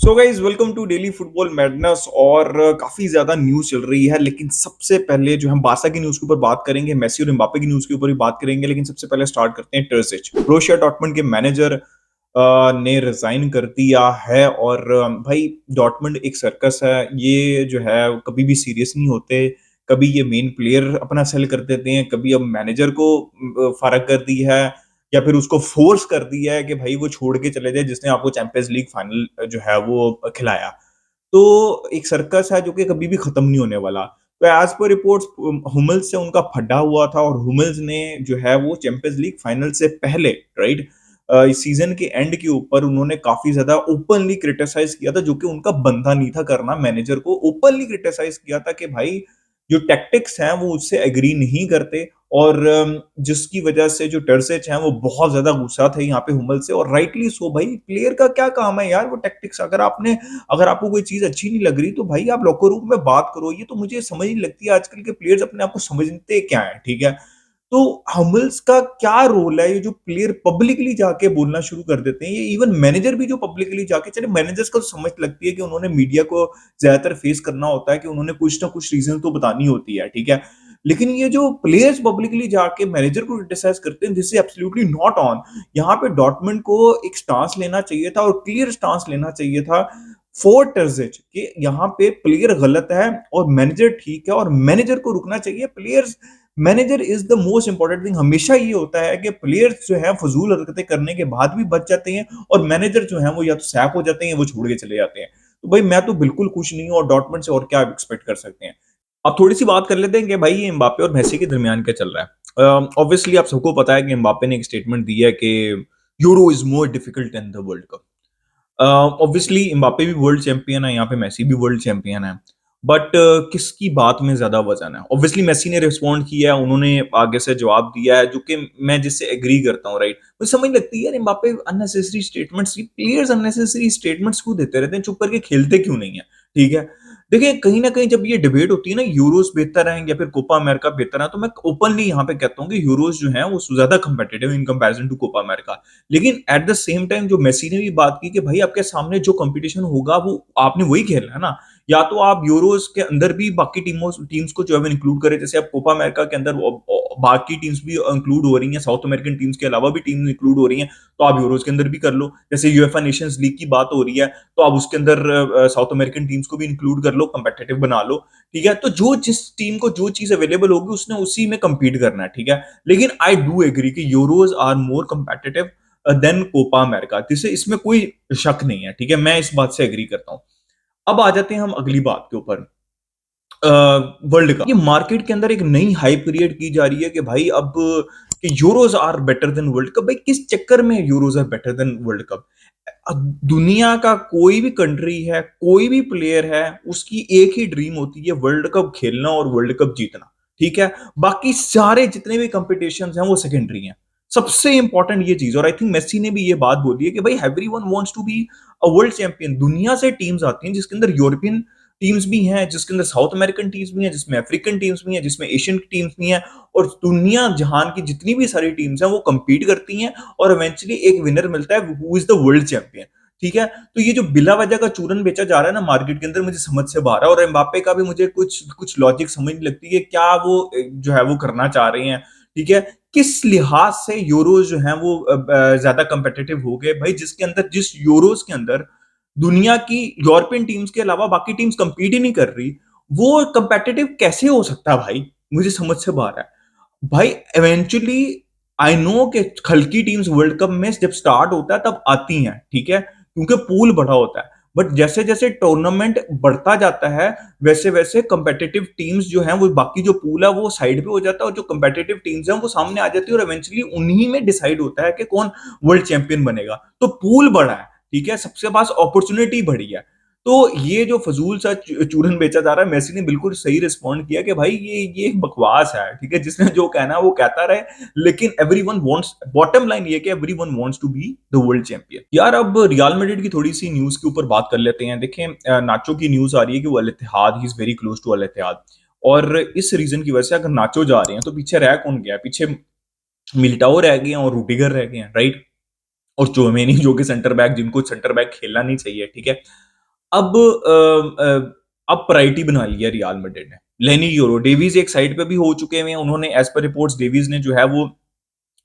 So guys welcome to daily football madness. और काफी ज्यादा न्यूज चल रही है, लेकिन सबसे पहले जो हम बारसा की न्यूज के ऊपर बात करेंगे, मेसी और एम्बापे की न्यूज के ऊपर भी बात करेंगे। लेकिन सबसे पहले स्टार्ट करते हैं टर्जिच। बोरुसिया डॉर्टमुंड के मैनेजर ने रिजाइन कर दिया है। और भाई, डॉर्टमुंड एक सर्कस है। ये जो है कभी भी सीरियस नहीं होते। कभी ये मेन प्लेयर अपना सेल कर देते हैं, कभी अब मैनेजर को फारग कर दी है, या फिर उसको फोर्स कर दिया है कि भाई वो छोड़ के चले जाए जिसने आपको चैंपियंस लीग फाइनल जो है वो खिलाया। तो एक सर्कस है जो कि कभी भी खत्म नहीं होने वाला। तो एज पर रिपोर्ट्स हुमल्स से उनका फड्डा हुआ था, और हुमल्स ने जो है वो चैंपियंस लीग फाइनल से पहले, राइट, इस सीजन के एंड के ऊपर उन्होंने काफी ज्यादा ओपनली क्रिटिसाइज किया था, जो कि उनका बंदा नहीं था करना। मैनेजर को ओपनली क्रिटिसाइज किया था कि भाई जो टैक्टिक्स हैं वो उससे एग्री नहीं करते। और जिसकी वजह से जो टर्सेच हैं वो बहुत ज्यादा गुस्सा थे यहाँ पे हुमल से, और राइटली सो। भाई, प्लेयर का क्या काम है यार वो टैक्टिक्स। अगर आपको कोई चीज अच्छी नहीं लग रही तो भाई आप लॉकर रूम में बात करो। ये तो मुझे समझ नहीं लगती है आजकल के प्लेयर्स अपने आप को समझते क्या है, ठीक है। तो हमिल्स का क्या रोल है, ये जो प्लेयर पब्लिकली जाके बोलना शुरू कर देते हैं, ये इवन मैनेजर भी जो पब्लिकली जाके, चले मैनेजर्स को तो समझ लगती है कि उन्होंने मीडिया को ज्यादातर फेस करना होता है, कि उन्होंने कुछ ना कुछ रीजन तो बतानी होती है, ठीक है। लेकिन ये जो प्लेयर्स पब्लिकली जाके मैनेजर को क्रिटिसाइज करते हैं, this is absolutely not on. यहाँ पे डॉर्टमुंड को एक स्टांस लेना चाहिए था, और क्लियर स्टांस लेना चाहिए था फॉर टर्जिच, कि यहाँ पे प्लेयर गलत है और मैनेजर ठीक है, और मैनेजर को रुकना चाहिए। Players, manager is the most important thing. हमेशा ये होता है कि प्लेयर्स जो है फजूल हरकतें करने के बाद भी बच जाते हैं, और मैनेजर जो है वो या तो सैक हो जाते हैं या वो छोड़ के चले जाते हैं। तो भाई मैं तो बिल्कुल खुश नहीं हूँ, और डॉर्टमुंड से और क्या एक्सपेक्ट कर सकते हैं। अब थोड़ी सी बात कर लेते हैं कि भाई ये एम्बापे और मेसी के दरमियान क्या चल रहा है। ऑब्वियसली आप सबको पता है कि एम्बापे ने एक स्टेटमेंट दी है कि Euro is more difficult than the World Cup. Obviously Mbappe भी वर्ल्ड चैंपियन है, यहाँ पे मेसी भी वर्ल्ड चैंपियन है। बट किसकी बात में ज्यादा वजन है? ऑब्वियसली मेसी ने रिस्पॉन्ड किया है, उन्होंने आगे से जवाब दिया है, जो कि मैं जिससे एग्री करता हूँ, राइट। मुझे समझ लगती है यार, Mbappe unnecessary statements, players unnecessary statements क्यों देते रहते हैं, चुप करके खेलते क्यों नहीं है, ठीक है। देखिए, कहीं ना कहीं जब ये डिबेट होती है ना, यूरोस बेहतर है या फिर कोपा अमेरिका बेहतर है, तो मैं ओपनली यहाँ पे कहता हूँ कि यूरोस जो है वो ज्यादा competitive in comparison to Copa America. लेकिन एट द सेम टाइम जो मेसी ने भी बात की कि भाई आपके सामने जो कंपटीशन होगा वो आपने वही खेलना है ना। या तो आप यूरोस के अंदर भी बाकी टीम्स को जो है इंक्लूड करें, जैसे आप कोपा अमेरिका के अंदर बाकी टीम्स भी इंक्लूड हो रही हैं, साउथ अमेरिकन टीम्स के अलावा भी टीम्स इंक्लूड हो रही हैं, तो आप यूरोस के अंदर भी कर लो। जैसे यूएफए नेशंस लीग की बात हो रही है, तो आप उसके अंदर साउथ अमेरिकन टीम्स को भी इंक्लूड कर लो, कंपेटिटिव बना लो, ठीक है। तो जो जिस टीम को जो चीज अवेलेबल होगी उसने उसी में compete करना है, ठीक है। लेकिन आई डू एग्री कि Euros are more competitive than Copa America, जिससे इसमें कोई शक नहीं है, ठीक है। मैं इस बात से एग्री करता हूं। अब आ जाते हैं हम अगली बात के ऊपर, वर्ल्ड कप। ये मार्केट के अंदर एक नई हाइप क्रिएट की जा रही है कि भाई अब कि Euros are better than World Cup. भाई किस चक्कर में Euros are better than World Cup? अब दुनिया का कोई भी कंट्री है, कोई भी प्लेयर है, उसकी एक ही ड्रीम होती है, वर्ल्ड कप खेलना और वर्ल्ड कप जीतना, ठीक है। बाकी सारे जितने भी कंपटीशंस हैं वो सेकेंडरी हैं। सबसे इंपॉर्टेंट ये चीज, और आई थिंक मेसी ने भी ये बात बोली है कि भाई everyone wants to be a world champion. दुनिया से टीम्स आती हैं जिसके अंदर यूरोपियन टीम्स भी हैं, जिसके अंदर साउथ अमेरिकन टीम्स भी हैं, जिसमें अफ्रीकन टीम्स भी हैं, जिसमें एशियन टीम्स भी हैं, और दुनिया जहान की जितनी भी सारी टीम्स हैं वो compete करती हैं, और इवेंचुअली एक विनर मिलता है, who is the world champion, ठीक है। तो ये जो बिला वजह का चूरन बेचा जा रहा है ना मार्केट के अंदर, मुझे समझ से बाहर है। और एम्बापे का भी मुझे कुछ कुछ लॉजिक समझ नहीं लगती है, क्या वो जो है वो करना चाह रहे हैं, ठीक है। किस लिहाज से यूरोज जो है वो ज्यादा कंपेटिटिव हो गए भाई, जिसके अंदर, जिस यूरोज के अंदर दुनिया की यूरोपियन टीम्स के अलावा बाकी टीम्स कंपीट ही नहीं कर रही, वो कंपेटिटिव कैसे हो सकता है भाई? मुझे समझ से बाहर है भाई। इवेंचुअली आई नो कि हल्की टीम्स वर्ल्ड कप में जब स्टार्ट होता है तब आती हैं, ठीक है, क्योंकि पूल बड़ा होता है। बट जैसे जैसे टूर्नामेंट बढ़ता जाता है, वैसे वैसे कंपेटिटिव टीम्स जो हैं वो, बाकी जो पूल है वो साइड पे हो जाता है, और जो कंपेटिटिव टीम्स हैं वो सामने आ जाती है, और इवेंचुअली उन्हीं में डिसाइड होता है कि कौन वर्ल्ड चैंपियन बनेगा। तो पूल बड़ा है, ठीक है, सबसे पास अपॉर्चुनिटी बढ़ी है। तो ये जो फजूल सा चूरन बेचा जा रहा है, मेसी ने बिल्कुल सही रिस्पॉन्ड किया कि भाई ये एक बकवास है, ठीक है। जिसने जो कहना है वो कहता रहे, लेकिन एवरीवन वांट्स, बॉटम लाइन ये कि everyone wants to be the world champion. यार अब रियल मैड्रिड की थोड़ी सी न्यूज के ऊपर बात कर लेते हैं। देखें, नाचो की न्यूज आ रही है कि वो Al Ittihad, he is very close to Al Ittihad. और इस रीजन की वजह से अगर नाचो जा रहे हैं तो पीछे रह कौन गया? पीछे मिलिटाओ रह गए हैं और रूडिगर रह गए हैं, राइट। और चोमेनी जो कि सेंटर बैक, जिनको सेंटर बैक खेलना नहीं चाहिए, ठीक है। अब अब प्रायोरिटी बना लिया रियल मैड्रिड ने। लेनी यूरो, डेविस एक साइड पे भी हो चुके हैं, उन्होंने एज पर रिपोर्ट्स डेविस ने जो है वो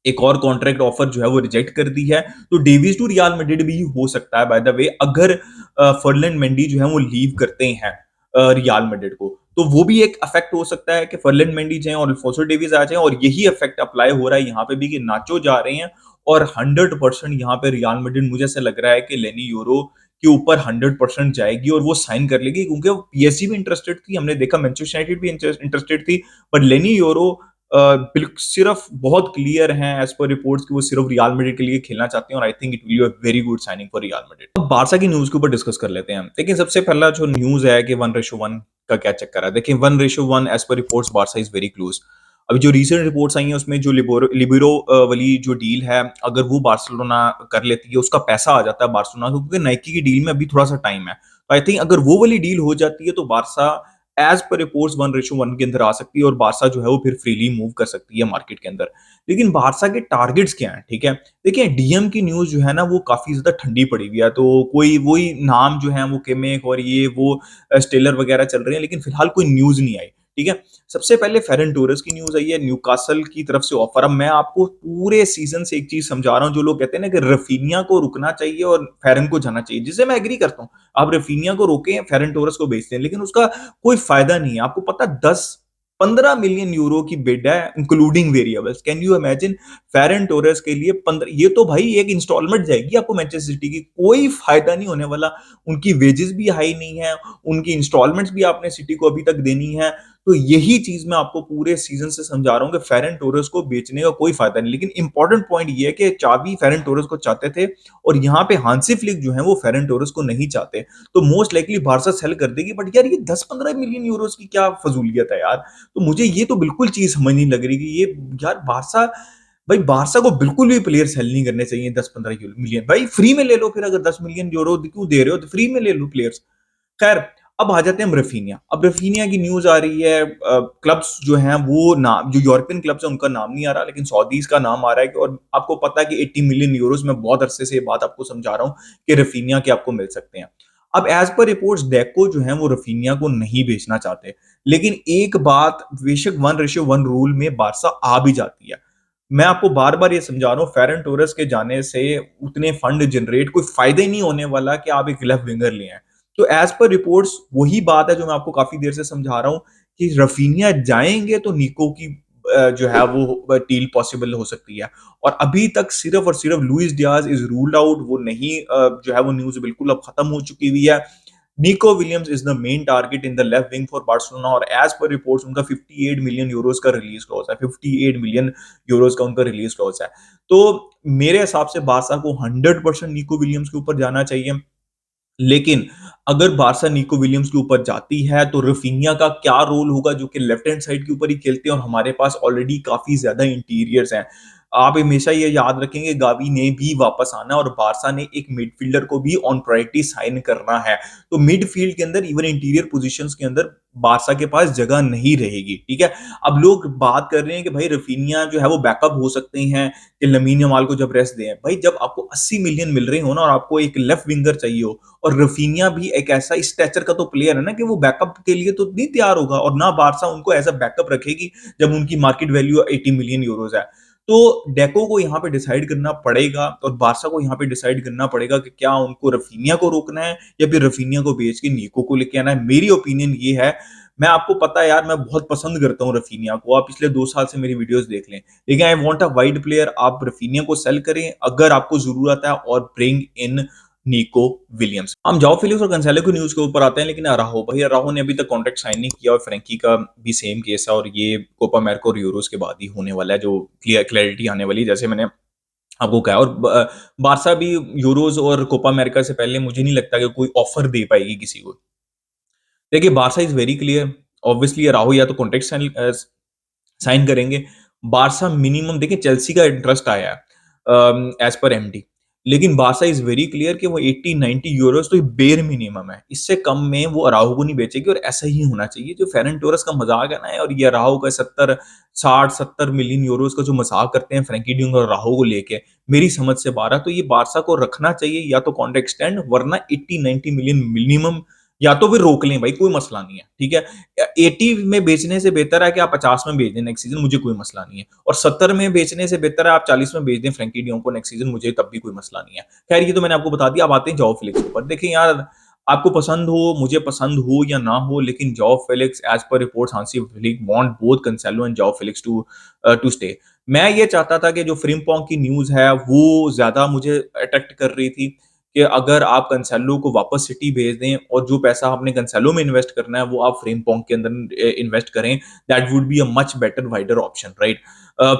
एक और कॉन्ट्रैक्ट ऑफर जो है वो रिजेक्ट कर दी है। तो डेविस टू रियल मैड्रिड भी हो सकता है बाय द वे, अगर फर्लैंड मेंडी जो है वो लीव करते हैं रियल मैड्रिड को, तो वो भी एक इफेक्ट हो सकता है कि फर्लैंड मेंडी जाए और अल्फोंसो डेविस आ जाए, और यही इफेक्ट अप्लाई हो रहा है यहाँ पे भी कि नाचो जा रहे हैं। और 100% यहाँ पे रियल मैड्रिड मुझे ऐसा लग रहा है कि लेनी यूरो के ऊपर 100% जाएगी और वो साइन कर लेगी, क्योंकि वो पीएसजी भी इंटरेस्टेड थी, हमने देखा मैनचेस्टर यूनाइटेड भी इंटरेस्टेड थी। बट लेनी यूरो सिर्फ बहुत क्लियर हैं एज पर रिपोर्ट्स कि वो सिर्फ रियल मैड्रिड के लिए खेलना चाहते हैं, और I think it will be a very good signing for real Madrid. अब बारसा की न्यूज के ऊपर डिस्कस कर लेते हैं। लेकिन सबसे पहला जो न्यूज है कि 1:1 का क्या चक्कर है। देखिए 1:1 as per reports Barca is very close. अभी जो रीसेंट रिपोर्ट्स आई हैं उसमें जो लिबेरो वाली जो डील है, अगर वो बार्सिलोना कर लेती है, उसका पैसा आ जाता है बार्सिलोना को, क्योंकि नाइकी की डील में अभी थोड़ा सा टाइम है। तो आई थिंक अगर वो वाली डील हो जाती है तो बारसा एज पर रिपोर्ट्स 1:1 के अंदर आ सकती है, और बारसा जो है वो फिर फ्रीली मूव कर सकती है मार्केट के अंदर। लेकिन बारसा के टारगेट्स क्या हैं, ठीक है। देखिए डीएम की न्यूज जो है ना वो काफी ज्यादा ठंडी पड़ी हुई है, तो कोई वही नाम जो है वो केमेक और ये वो स्टेलर वगैरह चल रहे हैं, लेकिन फिलहाल कोई न्यूज नहीं आई, ठीक है। सबसे पहले फेरन टोरेस की न्यूज आई है न्यूकासल की तरफ से ऑफर। अब मैं आपको पूरे सीजन से एक चीज समझा रहा हूं, जो लोग कहते हैं ना कि रफीनिया को रुकना चाहिए और फेरन को जाना चाहिए, जिससे मैं एग्री करता हूं। आप रफीनिया को रोकें, फेरन टोरेस को बेचते हैं, लेकिन उसका कोई फायदा नहीं है। आपको पता 10-15 मिलियन यूरो की बिड है including variables. Can you imagine? Ferran Torres के लिए 15, ये तो भाई एक इंस्टॉलमेंट जाएगी आपको मैनचेस्टर सिटी की, कोई फायदा नहीं होने वाला। उनकी वेजेस भी हाई नहीं है, उनकी इंस्टॉलमेंट्स भी आपने सिटी को अभी तक देनी है। तो यही चीज मैं आपको पूरे सीजन से समझा रहा हूं कि फेरन टोरेस को बेचने का कोई फायदा नहीं। लेकिन इंपॉर्टेंट पॉइंट ये है कि चाबी फेरन टोरेस को चाहते थे, और यहाँ पे हांसी फ्लिक जो है वो फेरन टोरेस को नहीं चाहते। तो मोस्ट लाइकली बारसा सेल कर देगी। बट यार ये 10-15 मिलियन यूरोस की क्या फजूलियत है यार। तो मुझे ये तो बिल्कुल चीज समझ नहीं लग रही कि ये, यार बारसा, भाई बारसा को बिल्कुल भी प्लेयर सेल नहीं करने चाहिए 10-15 मिलियन। भाई फ्री में ले लो फिर, अगर 10 मिलियन यूरो क्यों दे रहे हो तो फ्री में ले लो प्लेयर्स। खैर, अब आ जाते हैं हम रफीनिया। अब रफीनिया की न्यूज आ रही है, क्लब्स जो हैं वो नाम, जो यूरोपियन क्लब्स हैं उनका नाम नहीं आ रहा, लेकिन सऊदीज का नाम आ रहा है। और आपको पता है कि 80 मिलियन यूरोस, में बहुत अरसे से ये बात आपको समझा रहा हूं कि रफीनिया के आपको मिल सकते हैं। अब एज पर रिपोर्ट्स डेको जो है वो रफीनिया को नहीं बेचना चाहते। लेकिन एक बात, बेशक 1:1 रूल में बारसा आ भी जाती है, मैं आपको बार बार ये समझा रहा हूँ, फेरन टोरेस के जाने से उतने फंड जनरेट, कोई फायदा ही नहीं होने वाला कि आप एक लेफ्ट विंगर ले आए। तो एज पर रिपोर्ट्स वही बात है जो मैं आपको काफी देर से समझा रहा हूं, कि रफीनिया जाएंगे तो निको की जो है वो डील पॉसिबल हो सकती है। और अभी तक सिर्फ और सिर्फ Luis Diaz is ruled out, वो नहीं जो है वो न्यूज बिल्कुल अब खत्म हो चुकी हुई है। Nico Williams is the main target in the left wing for Barcelona, और एज पर रिपोर्ट्स उनका 58 मिलियन यूरोस का रिलीज क्लॉज है। 58 मिलियन यूरोस का उनका रिलीज क्लॉज है। तो मेरे हिसाब से बारसा को 100% निको विलियम्स के ऊपर जाना चाहिए। लेकिन अगर बारसा निको विलियम्स के ऊपर जाती है तो रफीनिया का क्या रोल होगा, जो कि लेफ्ट हैंड साइड के ऊपर ही खेलते हैं, और हमारे पास ऑलरेडी काफी ज्यादा इंटीरियर्स हैं। आप हमेशा ये याद रखेंगे गावी ने भी वापस आना है, और बारसा ने एक मिडफील्डर को भी ऑन प्रायोरिटी साइन करना है। तो मिडफील्ड के अंदर, इवन इंटीरियर पोजीशंस के अंदर बारसा के पास जगह नहीं रहेगी, ठीक है। अब लोग बात कर रहे हैं कि भाई रफीनिया जो है वो बैकअप हो सकते हैं कि लमीन यमाल को जब रेस्ट दें। भाई जब आपको 80 मिलियन मिल रहे हो ना, और आपको एक लेफ्ट विंगर चाहिए हो, और रफीनिया भी एक ऐसा स्ट्रेचर का तो प्लेयर है ना कि वो बैकअप के लिए तो नहीं तैयार होगा, और ना बारसा उनको एज अ बैकअप रखेगी जब उनकी मार्केट वैल्यू 80 मिलियन यूरोज है। तो डेको को यहाँ पे डिसाइड करना पड़ेगा, और बारसा को यहाँ पे डिसाइड करना पड़ेगा कि क्या उनको रफीनिया को रोकना है या फिर रफीनिया को बेच के नीको को लेके आना है। मेरी ओपिनियन ये है। मैं आपको पता है यार, मैं बहुत पसंद करता हूँ रफीनिया को, आप पिछले 2 साल से मेरी वीडियोस देख लें। लेकिन I want a wide player. आप रफीनिया को सेल करें अगर आपको जरूरत है, और ब्रिंग इन निको विलियम्स। हम जाओ फिलिप्स और कंसेलो की न्यूज के ऊपर आते हैं। लेकिन अराहो, भाई अराहो ने अभी तक कॉन्ट्रैक्ट साइन नहीं किया, और फ्रैंकी का भी सेम केस है, और ये कोपा अमेरिका और यूरोस के बाद ही होने वाला है, जो क्लैरिटी आने वाली है, जैसे मैंने आपको कहा। और बारसा भी यूरोस और कोपा अमेरिका से पहले मुझे नहीं लगता कि कोई ऑफर दे पाएगी किसी को। देखिए Barca is very clear, obviously Araujo या तो कॉन्ट्रैक्ट साइन करेंगे। बारसा मिनिमम, देखिए चेल्सी का इंटरेस्ट आया है एज पर एमडी, लेकिन बार्सा इज़ वेरी क्लियर कि वो 80-90 यूरोज़ तो बेर मिनिमम है। इससे कम में वो अराउहो को नहीं बेचेगी और ऐसा ही होना चाहिए। जो फेरन टोरेस का मज़ाक है ना और ये अराउहो का 70 60-70 मिलियन यूरोज़ का जो मज़ाक करते हैं फ्रैंकी डी योंग और अराउहो को लेके, मेरी समझ से बाहर है। तो ये बार्सा को रखना चाहिए या तो कॉन्ट्रैक्ट एक्सटेंड वरना 80-90 मिलियन मिनिमम या तो फिर रोक लें भाई, कोई मसला नहीं है, ठीक है? 80 में बेचने से बेहतर है कि आप 50 में बेच दें नेक्स्ट सीज़न, मुझे कोई मसला नहीं है। और 70 में बेचने से बेहतर है आप 40 में बेच दें फ्रैंकी डी योंग को नेक्स्ट सीज़न, मुझे तब भी कोई मसला नहीं है। खैर ये तो मैंने आपको बता दिया, अब आते हैं जोआ फिलिक्स के ऊपर। देखिए यार, आपको पसंद हो, मुझे पसंद हो या ना हो, लेकिन जोआ फिलिक्स एज़ पर reports Hansi Flick want both Cancelo and Joao Felix to stay. मैं ये चाहता था कि जो फ्रिम्पोंग की न्यूज़ है, वो ज़्यादा मुझे अट्रैक्ट कर रही थी कि अगर आप कैंसेलो को वापस सिटी भेज दें और जो पैसा आपने कैंसेलो में इन्वेस्ट करना है, वो आप फ्रिम्पोंग के अंदर इन्वेस्ट करें, that would be a much better wider option, right?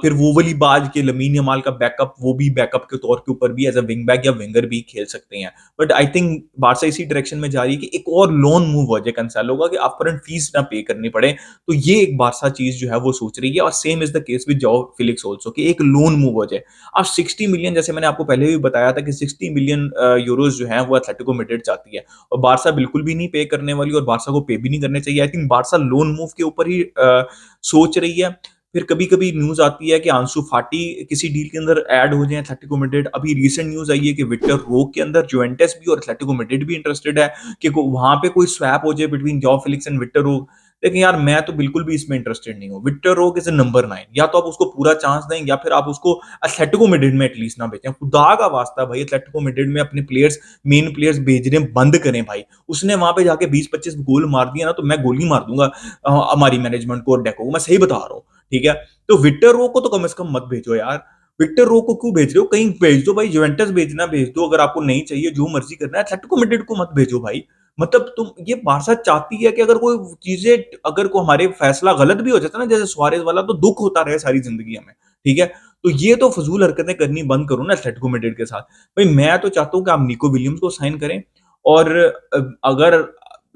फिर वो वाली बात कि लमीन यमाल का बैकअप, वो भी बैकअप के तौर के ऊपर भी एज़ अ विंग बैक या विंगर भी खेल सकते हैं। बट आई थिंक बार्सा इसी डायरेक्शन में जा रही है कि एक और लोन मूव हो जाए कैंसेलो का कि अपफ्रंट फीस ना पे करनी पड़े। तो ये एक बार्सा चीज़ जो है वो सोच रही है और same is the case with Joao Felix also कि एक लोन मूव हो जाए। अब 60 मिलियन, जैसे मैंने आपको पहले भी बताया था कि 60 मिलियन यूरोज़ जो हैं वो एटलेटिको मैड्रिड चाहती है और बार्सा बिल्कुल भी नहीं पे करने वाली और बार्सा को पे भी नहीं करने चाहिए। I think Barca loan move के ऊपर ही सोच रही है। फिर कभी-कभी न्यूज़ आती है कि आंसू फाटी किसी डील के अंदर ऐड हो जाएँ एटलेटिको मैड्रिड। अभी रीसेंट न्यूज़ आई है कि विक्टर रोक के अंदर जुवेंटस भी और एटलेटिको मैड्रिड भी इंटरेस्टेड है कि को वहाँ पे कोई स्वैप हो जाए between Zoa Felix and Victor रोक। लेकिन यार मैं तो बिल्कुल भी इसमें इंटरेस्टेड नहीं हूँ। विक्टर रोक इज़ अ नंबर 9, या तो आप उसको पूरा चांस दें या फिर आप उसको एटलेटिको मैड्रिड में एटलीस्ट ना भेजें। खुदा का वास्ता भाई, एटलेटिको मैड्रिड में अपने प्लेयर्स, मेन प्लेयर्स भेजने बंद करें भाई। उसने वहाँ पे जाके 20-25 गोल मार दिया ना, तो मैं गोली मार दूँगा हमारी मैनेजमेंट को और डेको को, मैं सही बता रहा हूँ, ठीक है? तो विक्टर रो को तो कम से कम मत भेजो यार। विक्टर रो को क्यों भेज रहे हो? कहीं भेज दो भाई, जुवेंटस भेजना भेज दो, अगर आपको नहीं चाहिए, जो मर्ज़ी करना है। एटलेटिको मैड्रिड को मत भेजो भाई। मतलब तुम, ये बार्सा चाहती है कि अगर कोई चीज़ें, अगर को हमारे फैसला गलत भी हो जाता है ना, जैसे सुआरेज़ वाला, तो दुःख होता रहे सारी ज़िंदगी हमें, ठीक है? तो ये तो फ़िज़ूल हरकतें करनी बंद करो ना एटलेटिको मैड्रिड के साथ। भाई मैं तो चाहता हूँ कि आप निको विलियम्स को साइन करें और अगर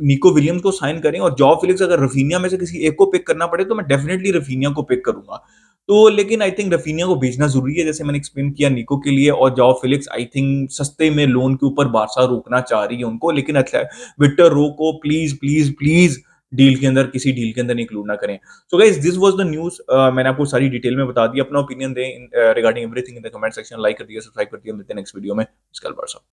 निको विलियम्स को साइन करें और जॉ फिलिक्स, अगर रफीनिया में से किसी एक को पिक करना पड़े तो मैं डेफिनिटली रफीनिया को पिक करूँगा। तो लेकिन आई थिंक रफीनिया को भेजना ज़रूरी है, जैसे मैंने एक्सप्लेन किया निको के लिए, और जॉ फिलिक्स आई थिंक सस्ते में लोन के ऊपर बार्सा रोकना चाह रही है उनको, लेकिन विक्टर रो को प्लीज़, प्लीज़, प्लीज़ डील के अंदर, किसी डील के अंदर इंक्लूड ना करें। So guys, this was the news. मैंने आपको सारी डिटेल में बता दी। अपना ओपिनियन दें regarding everything in the comment section. Like कर दिया, सब्सक्राइब कर दिया। मिलते हैं नेक्स्ट वीडियो में। स्कल बार्सा।